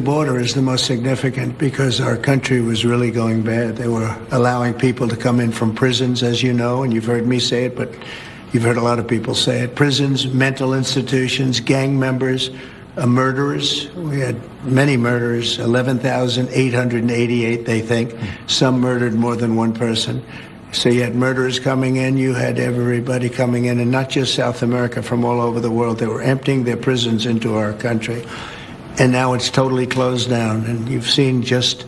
border is the most significant because our country was really going bad. They were allowing people to come in from prisons, as you know, and you've heard me say it, but you've heard a lot of people say it. Prisons, mental institutions, gang members, murderers. We had many murderers, 11,888, they think. Some murdered more than one person. So you had murderers coming in, you had everybody coming in, and not just South America, from all over the world. They were emptying their prisons into our country. And now it's totally closed down. And you've seen just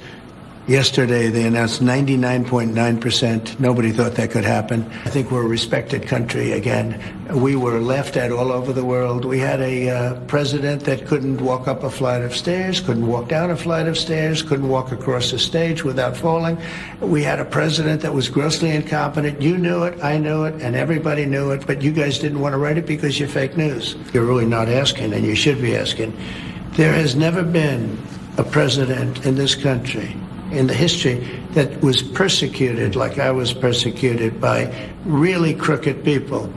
yesterday they announced 99.9%. Nobody thought that could happen. I think we're a respected country again. We were laughed at all over the world. We had a president that couldn't walk up a flight of stairs, couldn't walk down a flight of stairs, couldn't walk across the stage without falling. We had a president that was grossly incompetent. You knew it, I knew it, and everybody knew it, but you guys didn't want to write it because you're fake news. You're really not asking, and you should be asking. There has never been a president in this country, in the history, that was persecuted like I was persecuted by really crooked people,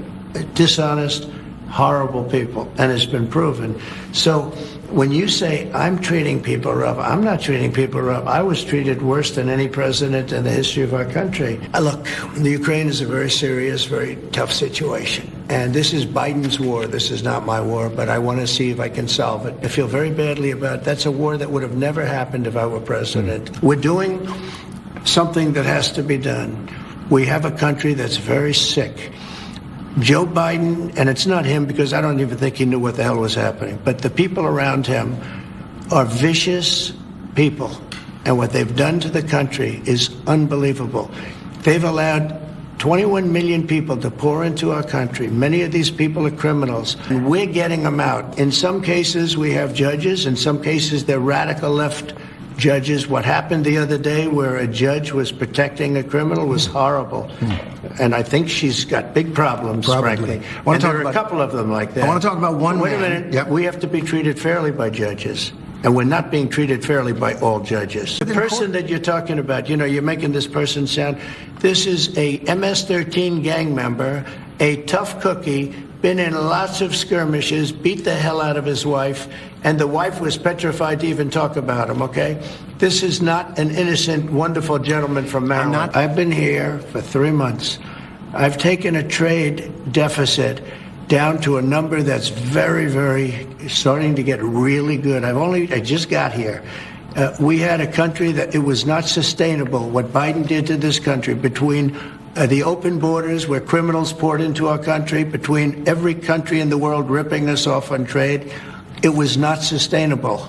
dishonest, horrible people, and it's been proven. So when you say I'm treating people rough, I'm not treating people rough. I was treated worse than any president in the history of our country. Look, the Ukraine is a very serious, very tough situation. And this is Biden's war. This is not my war, but I want to see if I can solve it. I feel very badly about it. That's a war that would have never happened if I were president. We're doing something that has to be done. We have a country that's very sick. Joe Biden, and it's not him because I don't even think he knew what the hell was happening, but the people around him are vicious people. And what they've done to the country is unbelievable. They've allowed 21 million people to pour into our country. Many of these people are criminals, and we're getting them out. In some cases, we have judges. In some cases, they're radical left judges. What happened the other day where a judge was protecting a criminal was horrible. And I think she's got big problems, frankly. And there are a couple of them like that. I want to talk about one man. Wait a minute. Yep. We have to be treated fairly by judges. And we're not being treated fairly by all judges. The person that you're talking about, you know, you're making this person sound, this is a MS-13 gang member, a tough cookie, been in lots of skirmishes, beat the hell out of his wife, and the wife was petrified to even talk about him, okay? This is not an innocent, wonderful gentleman from Maryland. I've been here for 3 months. I've taken a trade deficit down to a number that's very, very starting to get really good. I just got here. We had a country that it was not sustainable, what Biden did to this country, between the open borders where criminals poured into our country, between every country in the world ripping us off on trade. It was not sustainable.